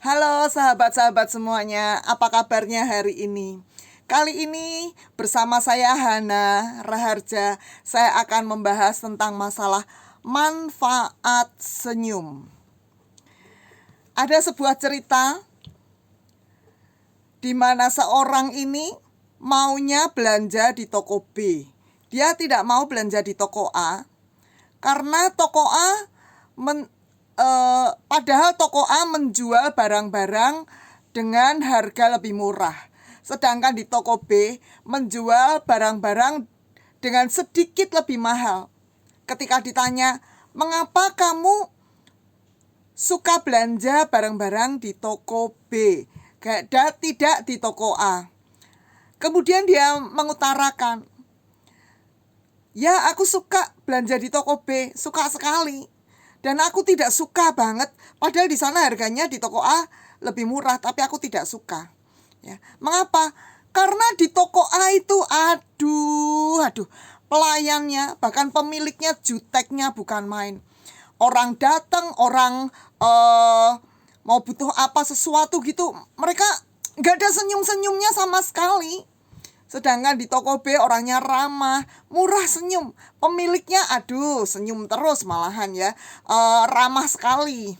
Halo sahabat-sahabat semuanya, apa kabarnya hari ini? Kali ini bersama saya Hana Raharja, saya akan membahas tentang masalah manfaat senyum. Ada sebuah cerita di mana seorang ini maunya belanja di toko B. Dia tidak mau belanja di toko A karena toko A padahal toko A menjual barang-barang dengan harga lebih murah. Sedangkan di toko B menjual barang-barang dengan sedikit lebih mahal. Ketika ditanya, mengapa kamu suka belanja barang-barang di toko B, tidak di toko A? Kemudian dia mengutarakan, ya aku suka belanja di toko B, suka sekali. Dan aku tidak suka banget, padahal di sana harganya di toko A lebih murah, tapi aku tidak suka. Ya, mengapa? Karena di toko A itu aduh, pelayannya, bahkan pemiliknya juteknya bukan main. Orang datang, orang mau butuh apa sesuatu gitu, mereka nggak ada senyum-senyumnya sama sekali. Sedangkan di toko B orangnya ramah, murah senyum. Pemiliknya senyum terus malahan ya, ramah sekali.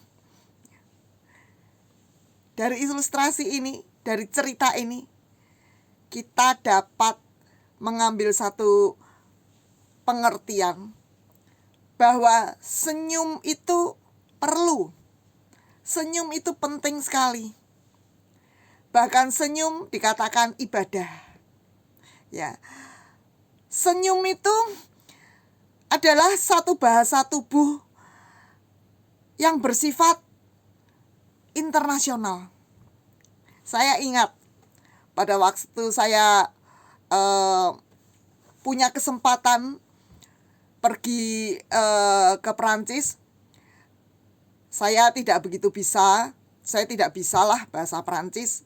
Dari ilustrasi ini, dari cerita ini, kita dapat mengambil satu pengertian bahwa senyum itu perlu. Senyum itu penting sekali. Bahkan senyum dikatakan ibadah. Ya, senyum itu adalah satu bahasa tubuh yang bersifat internasional. Saya ingat pada waktu saya punya kesempatan pergi ke Perancis, saya tidak begitu bisa, saya tidak bisalah bahasa Perancis,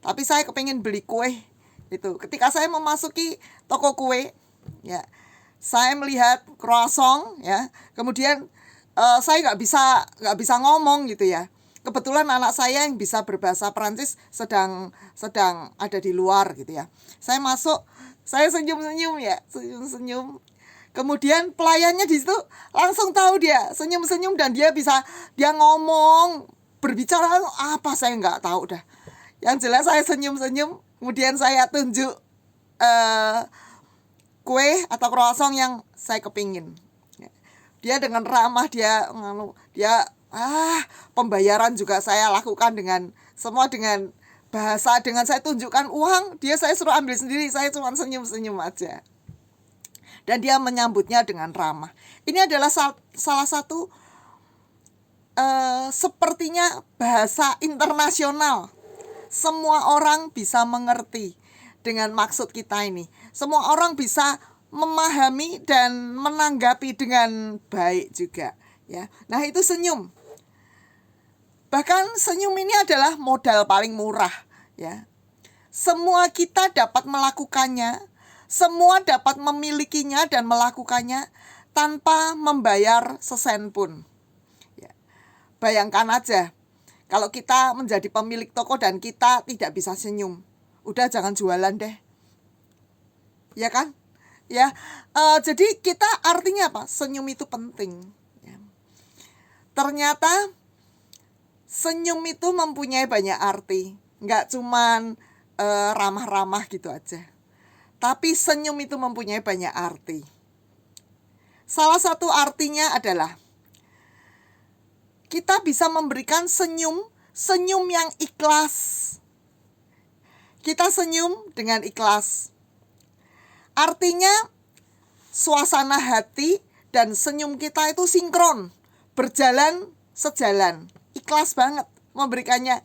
tapi saya kepingin beli kue. Itu ketika saya memasuki toko kue, ya, saya melihat croissant, ya, kemudian saya nggak bisa ngomong gitu ya. Kebetulan anak saya yang bisa berbahasa Perancis sedang ada di luar gitu ya. Saya masuk, saya senyum-senyum ya, senyum-senyum. Kemudian pelayannya di situ langsung tahu dia senyum-senyum dan dia ngomong, berbicara apa saya nggak tahu dah. Yang jelas saya senyum-senyum. Kemudian saya tunjuk kue atau croissant yang saya kepingin. Dia dengan ramah, dia pembayaran juga saya lakukan dengan bahasa, dengan saya tunjukkan uang, saya suruh ambil sendiri, saya cuma senyum-senyum aja. Dan dia menyambutnya dengan ramah. Ini adalah salah satu sepertinya bahasa internasional. Semua orang bisa mengerti dengan maksud kita ini. Semua orang bisa memahami dan menanggapi dengan baik juga, ya. Nah, itu senyum. Bahkan senyum ini adalah modal paling murah, ya. Semua kita dapat melakukannya, semua dapat memilikinya dan melakukannya tanpa membayar sesen pun. Ya. Bayangkan aja, kalau kita menjadi pemilik toko dan kita tidak bisa senyum, udah jangan jualan deh, ya kan? Ya, jadi kita artinya apa? Senyum itu penting. Ya. Ternyata senyum itu mempunyai banyak arti, nggak cuman ramah-ramah gitu aja. Tapi senyum itu mempunyai banyak arti. Salah satu artinya adalah kita bisa memberikan senyum yang ikhlas. Kita senyum dengan ikhlas. Artinya suasana hati dan senyum kita itu sinkron, berjalan sejalan, ikhlas banget memberikannya.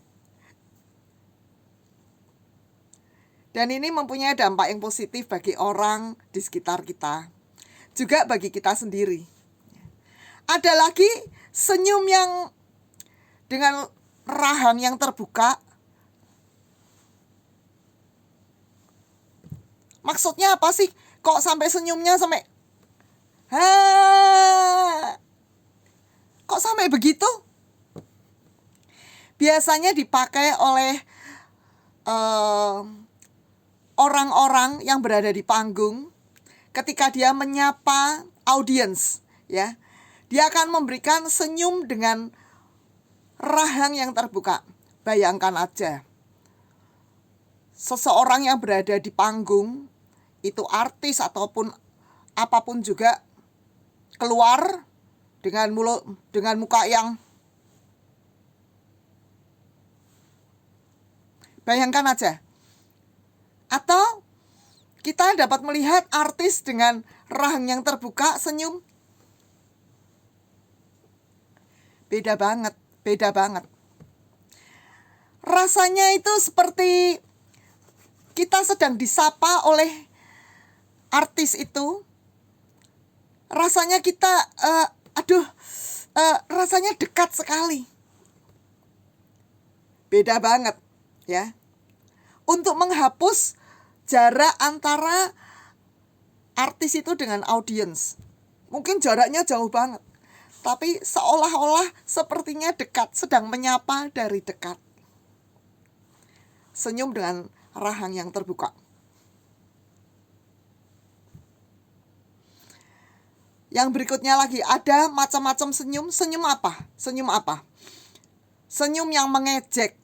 Dan ini mempunyai dampak yang positif bagi orang di sekitar kita, juga bagi kita sendiri. Ada lagi senyum yang dengan rahang yang terbuka. Maksudnya apa sih? Kok sampai senyumnya sampai kok sampai begitu? biasanya dipakai oleh orang-orang yang berada di panggung ketika dia menyapa audiens, ya. Dia akan memberikan senyum dengan rahang yang terbuka. Bayangkan aja, seseorang yang berada di panggung, itu artis ataupun apapun juga, keluar dengan muka yang, bayangkan aja. Atau kita dapat melihat artis dengan rahang yang terbuka senyum. Beda banget. Rasanya itu seperti kita sedang disapa oleh artis itu. Rasanya kita, rasanya dekat sekali. Beda banget, ya. Untuk menghapus jarak antara artis itu dengan audiens, mungkin jaraknya jauh banget, tapi seolah-olah sepertinya dekat, sedang menyapa dari dekat. Senyum dengan rahang yang terbuka. Yang berikutnya lagi, ada macam-macam senyum. Senyum apa? Senyum yang mengejek.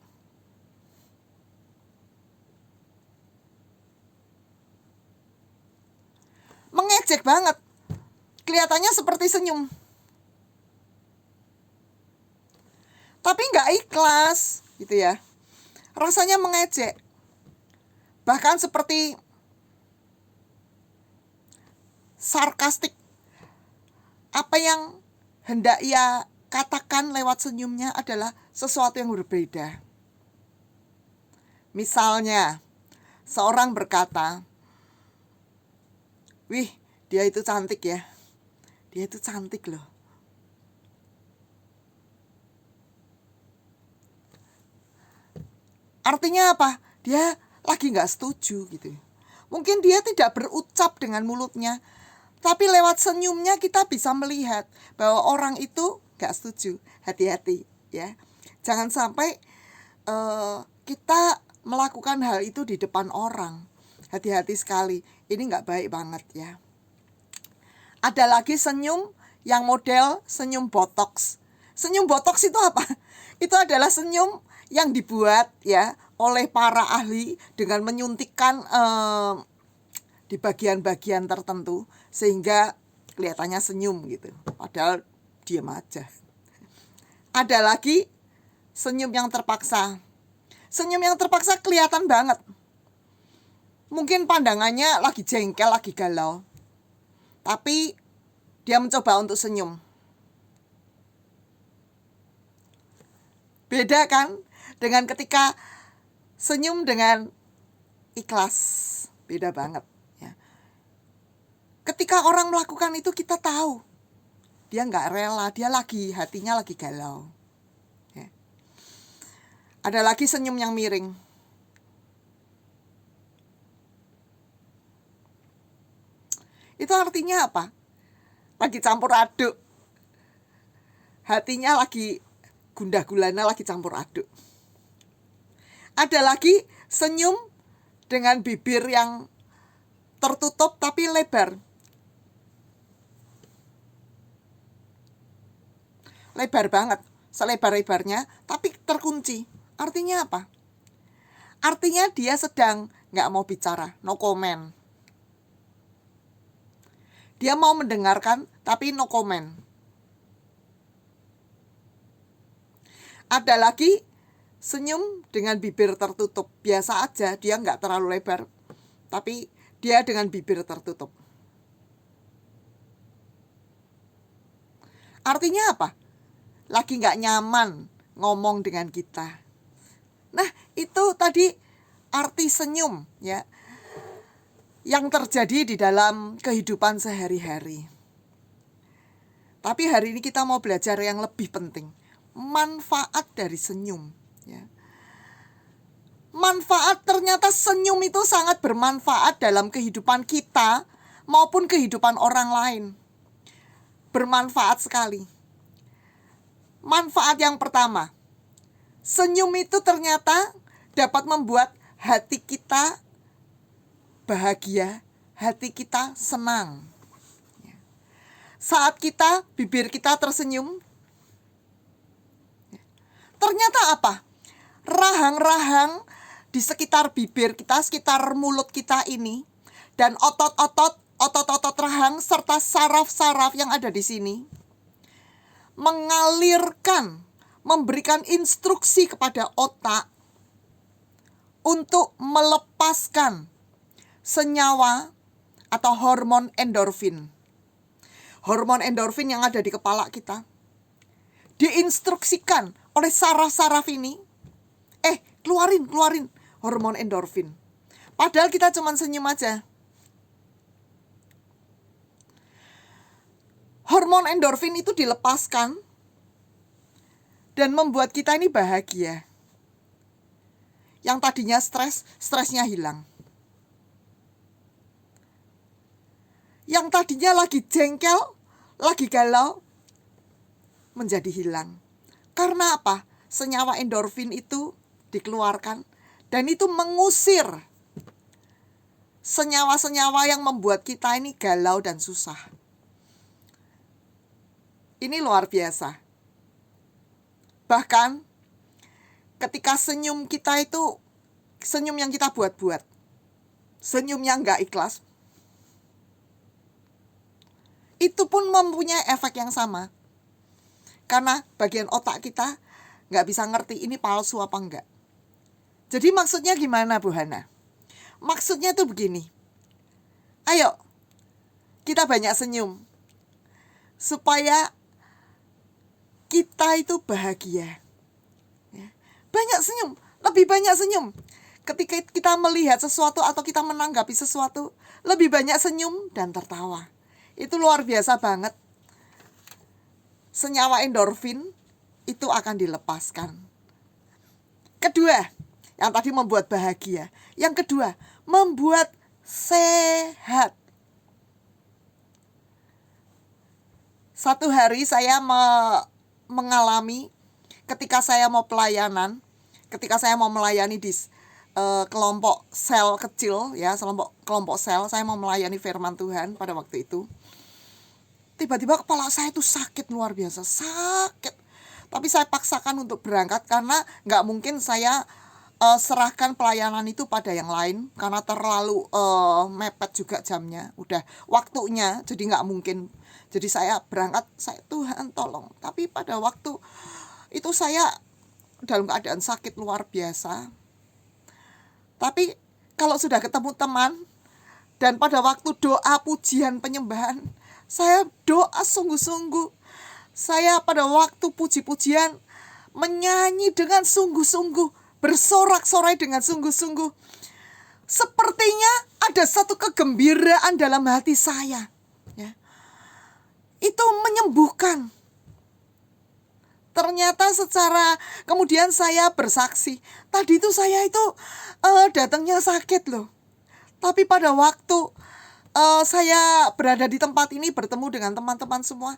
Mengejek banget. Kelihatannya seperti senyum, tapi nggak ikhlas, gitu ya. Rasanya mengejek. Bahkan seperti sarkastik. Apa yang hendak ia katakan lewat senyumnya adalah sesuatu yang berbeda. Misalnya, seorang berkata, "Wih, dia itu cantik ya. Dia itu cantik loh." Artinya apa? Dia lagi gak setuju gitu. Mungkin dia tidak berucap dengan mulutnya, tapi lewat senyumnya kita bisa melihat bahwa orang itu gak setuju. Hati-hati, ya. Jangan sampai kita melakukan hal itu di depan orang. Hati-hati sekali. Ini gak baik banget, ya. Ada lagi senyum yang model senyum botox. Senyum botox itu apa? Itu adalah senyum yang dibuat, ya, oleh para ahli dengan menyuntikkan di bagian-bagian tertentu sehingga kelihatannya senyum gitu, padahal diam aja. Ada lagi senyum yang terpaksa. Senyum yang terpaksa kelihatan banget. Mungkin pandangannya lagi jengkel, lagi galau, tapi dia mencoba untuk senyum. Beda kan dengan ketika senyum dengan ikhlas. Beda banget, ya. Ketika orang melakukan itu kita tahu dia gak rela, dia hatinya lagi galau, ya. Ada lagi senyum yang miring. Itu artinya apa? Lagi campur aduk. Hatinya lagi gundah gulana, lagi campur aduk. Ada lagi senyum dengan bibir yang tertutup tapi lebar. Lebar banget, selebar-lebarnya, tapi terkunci. Artinya apa? Artinya dia sedang gak mau bicara, no comment. Dia mau mendengarkan, tapi no comment. Ada lagi senyum dengan bibir tertutup. Biasa aja, dia gak terlalu lebar, tapi dia dengan bibir tertutup. Artinya apa? Lagi gak nyaman ngomong dengan kita. Nah, itu tadi arti senyum, ya, yang terjadi di dalam kehidupan sehari-hari. Tapi hari ini kita mau belajar yang lebih penting, manfaat dari senyum, ya. Manfaat, ternyata senyum itu sangat bermanfaat dalam kehidupan kita maupun kehidupan orang lain. Bermanfaat sekali. Manfaat yang pertama, Senyum itu ternyata dapat membuat hati kita bahagia, hati kita senang. Saat bibir kita tersenyum, ternyata apa? Rahang-rahang di sekitar bibir kita, sekitar mulut kita ini, dan otot-otot rahang serta saraf-saraf yang ada di sini mengalirkan, memberikan instruksi kepada otak untuk melepaskan senyawa atau hormon endorfin. Hormon endorfin yang ada di kepala kita diinstruksikan oleh saraf-saraf ini, keluarin hormon endorfin. Padahal kita cuma senyum aja. Hormon endorfin itu dilepaskan dan membuat kita ini bahagia. Yang tadinya stresnya hilang. Yang tadinya lagi jengkel, lagi galau, menjadi hilang. Karena apa? Senyawa endorfin itu dikeluarkan dan itu mengusir senyawa-senyawa yang membuat kita ini galau dan susah. Ini luar biasa. Bahkan ketika senyum kita itu senyum yang kita buat-buat, senyum yang gak ikhlas, itu pun mempunyai efek yang sama. Karena bagian otak kita gak bisa ngerti ini palsu apa enggak. Jadi maksudnya gimana Bu Hana? Maksudnya tuh begini. Ayo, kita banyak senyum. Supaya kita itu bahagia. Banyak senyum, lebih banyak senyum. Ketika kita melihat sesuatu atau kita menanggapi sesuatu, lebih banyak senyum dan tertawa. Itu luar biasa banget. Senyawa endorfin itu akan dilepaskan. Kedua, yang tadi membuat bahagia. Yang kedua, membuat sehat. Satu hari saya mengalami ketika saya mau pelayanan, ketika saya mau melayani di kelompok sel kecil, ya, kelompok sel, saya mau melayani firman Tuhan pada waktu itu. Tiba-tiba kepala saya itu sakit luar biasa, sakit. Tapi saya paksakan untuk berangkat karena nggak mungkin saya serahkan pelayanan itu pada yang lain karena terlalu mepet juga jamnya, udah waktunya, jadi nggak mungkin. Jadi saya berangkat, Tuhan tolong. Tapi pada waktu itu saya dalam keadaan sakit luar biasa. Tapi kalau sudah ketemu teman dan pada waktu doa pujian penyembahan, saya doa sungguh-sungguh. Saya pada waktu puji-pujian menyanyi dengan sungguh-sungguh, bersorak-sorai dengan sungguh-sungguh. Sepertinya ada satu kegembiraan dalam hati saya. Ya. Itu menyembuhkan. Ternyata kemudian saya bersaksi. Tadi itu saya itu datangnya sakit loh. Tapi pada waktu saya berada di tempat ini bertemu dengan teman-teman semua,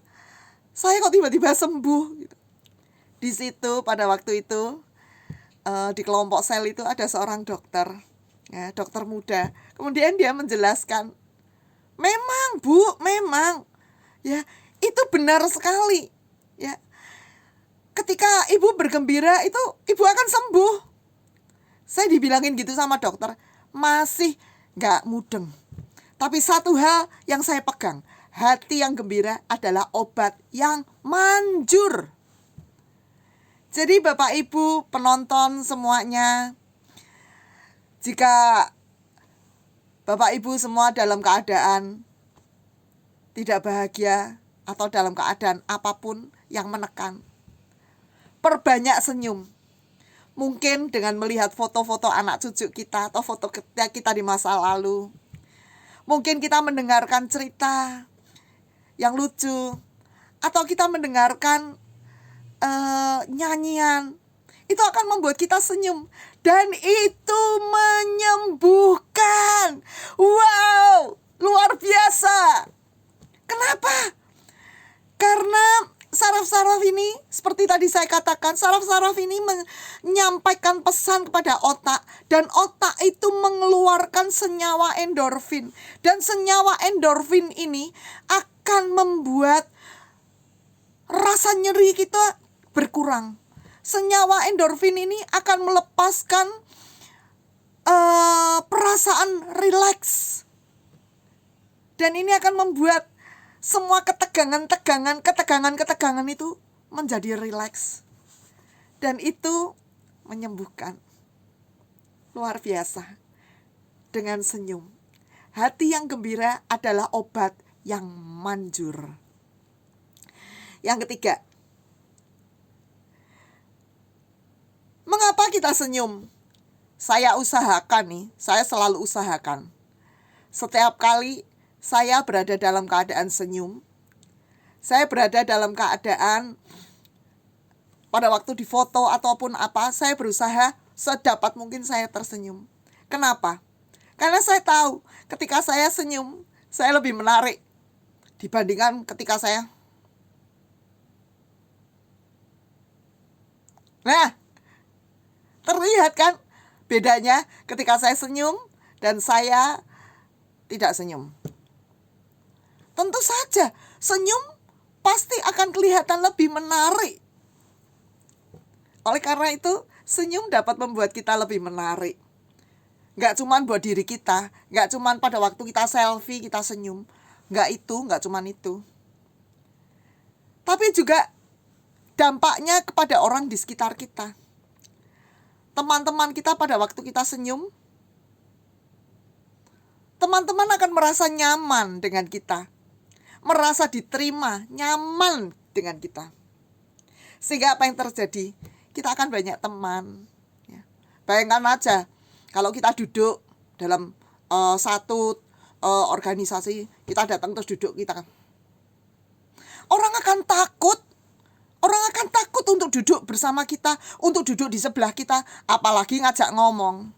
saya kok tiba-tiba sembuh gitu. Di situ pada waktu itu di kelompok sel itu ada seorang dokter, ya, dokter muda. Kemudian dia menjelaskan, memang Bu, memang, ya, itu benar sekali, ya. Ketika ibu bergembira itu ibu akan sembuh. Saya dibilangin gitu sama dokter, masih gak mudeng. Tapi satu hal yang saya pegang, hati yang gembira adalah obat yang manjur. Jadi Bapak Ibu penonton semuanya, jika Bapak Ibu semua dalam keadaan tidak bahagia atau dalam keadaan apapun yang menekan, perbanyak senyum. Mungkin dengan melihat foto-foto anak cucu kita atau foto kita di masa lalu. Mungkin kita mendengarkan cerita yang lucu, atau kita mendengarkan nyanyian. Itu akan membuat kita senyum. Dan itu menyembuhkan. Wow, luar biasa. Kenapa? Karena Saraf-saraf ini, seperti tadi saya katakan, saraf-saraf ini menyampaikan pesan kepada otak, dan otak itu mengeluarkan senyawa endorfin. Dan senyawa endorfin ini akan membuat rasa nyeri kita berkurang. Senyawa endorfin ini akan melepaskan perasaan rileks. Dan ini akan membuat semua ketegangan itu menjadi rileks. Dan itu menyembuhkan. Luar biasa. Dengan senyum. Hati yang gembira adalah obat yang manjur. Yang ketiga, mengapa kita senyum? Saya usahakan nih, saya selalu usahakan. Setiap kali saya berada dalam keadaan senyum, saya berada dalam keadaan pada waktu di foto ataupun apa, saya berusaha sedapat mungkin saya tersenyum. Kenapa? Karena saya tahu ketika saya senyum, saya lebih menarik dibandingkan ketika saya. Nah, terlihat kan bedanya ketika saya senyum dan saya tidak senyum. Tentu saja senyum pasti akan kelihatan lebih menarik. Oleh karena itu, senyum dapat membuat kita lebih menarik. Gak cuman buat diri kita, gak cuman pada waktu kita selfie kita senyum. Gak cuman itu. Tapi juga dampaknya kepada orang di sekitar kita. Teman-teman kita pada waktu kita senyum, teman-teman akan merasa nyaman dengan kita. Merasa diterima, nyaman dengan kita. Sehingga apa yang terjadi? Kita akan banyak teman. Bayangkan aja, kalau kita duduk dalam satu organisasi, kita datang terus duduk, orang akan takut untuk duduk bersama kita, untuk duduk di sebelah kita, apalagi ngajak ngomong.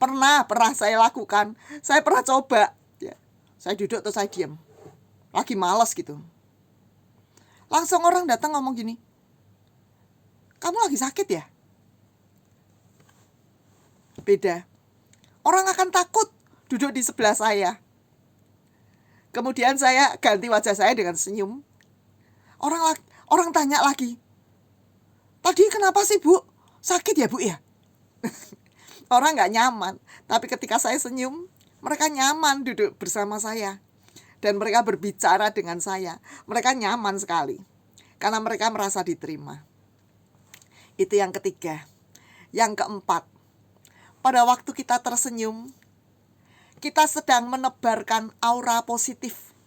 Pernah saya lakukan, saya pernah coba. Saya duduk terus saya diam. Lagi malas gitu. Langsung orang datang ngomong gini, kamu lagi sakit ya? Beda. Orang akan takut duduk di sebelah saya. Kemudian saya ganti wajah saya dengan senyum. Orang tanya lagi, tadi kenapa sih Bu? Sakit ya Bu ya? Orang gak nyaman. Tapi ketika saya senyum, mereka nyaman duduk bersama saya. Dan mereka berbicara dengan saya. Mereka nyaman sekali. Karena mereka merasa diterima. Itu yang ketiga. Yang keempat, pada waktu kita tersenyum, kita sedang menebarkan aura positif.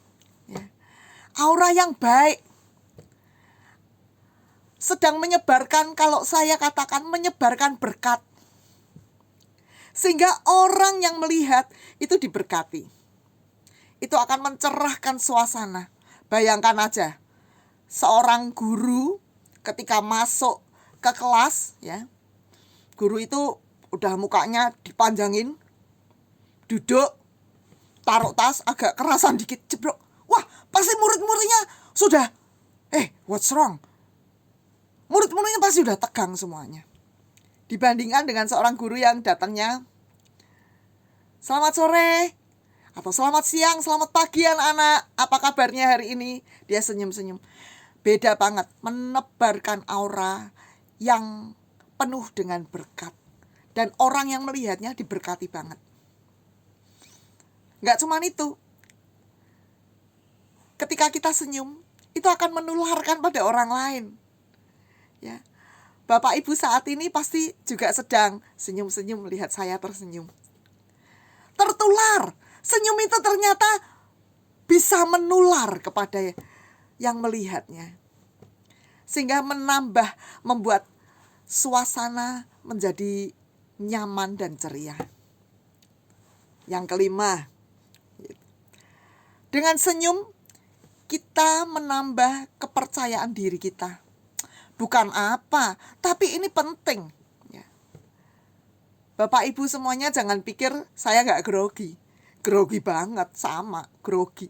Aura yang baik. Sedang menyebarkan, kalau saya katakan menyebarkan berkat. Sehingga orang yang melihat itu diberkati. Itu akan mencerahkan suasana. Bayangkan aja, seorang guru ketika masuk ke kelas, ya, guru itu udah mukanya dipanjangin, duduk, taruh tas, agak kerasan dikit, jeblok. Wah, pasti murid-muridnya sudah, what's wrong? Murid-muridnya pasti udah tegang semuanya. Dibandingkan dengan seorang guru yang datangnya, selamat sore, atau selamat siang, selamat pagi anak-anak, apa kabarnya hari ini? Dia senyum-senyum. Beda banget, menebarkan aura yang penuh dengan berkat. Dan orang yang melihatnya diberkati banget. Gak cuman itu. Ketika kita senyum, itu akan menularkan pada orang lain. Ya. Bapak Ibu saat ini pasti juga sedang senyum-senyum melihat saya tersenyum. Tertular. Senyum itu ternyata bisa menular kepada yang melihatnya. Sehingga membuat suasana menjadi nyaman dan ceria. Yang kelima, dengan senyum kita menambah kepercayaan diri kita. Bukan apa, tapi ini penting. Bapak Ibu semuanya jangan pikir saya gak grogi. Grogi banget, sama, grogi.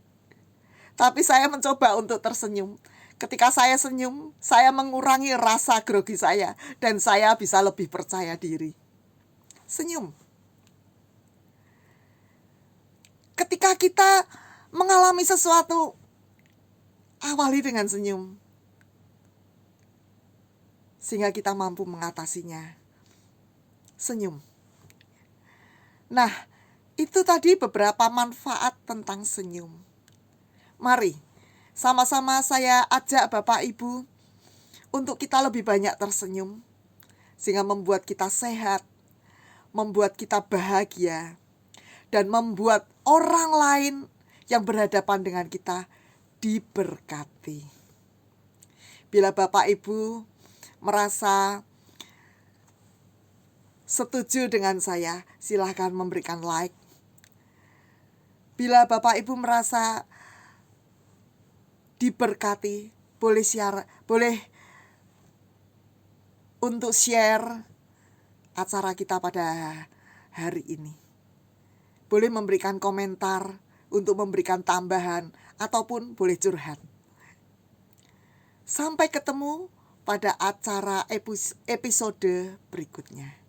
Tapi saya mencoba untuk tersenyum. Ketika saya senyum, saya mengurangi rasa grogi saya dan saya bisa lebih percaya diri. Senyum. Ketika kita mengalami sesuatu, awali dengan senyum, sehingga kita mampu mengatasinya. Senyum. Nah, itu tadi beberapa manfaat tentang senyum. Mari, sama-sama saya ajak Bapak Ibu untuk kita lebih banyak tersenyum, sehingga membuat kita sehat, membuat kita bahagia, dan membuat orang lain yang berhadapan dengan kita diberkati. Bila Bapak Ibu merasa setuju dengan saya, silahkan memberikan like. Bila Bapak Ibu merasa diberkati, boleh untuk share acara kita pada hari ini. Boleh memberikan komentar untuk memberikan tambahan ataupun boleh curhat. Sampai ketemu pada acara episode berikutnya.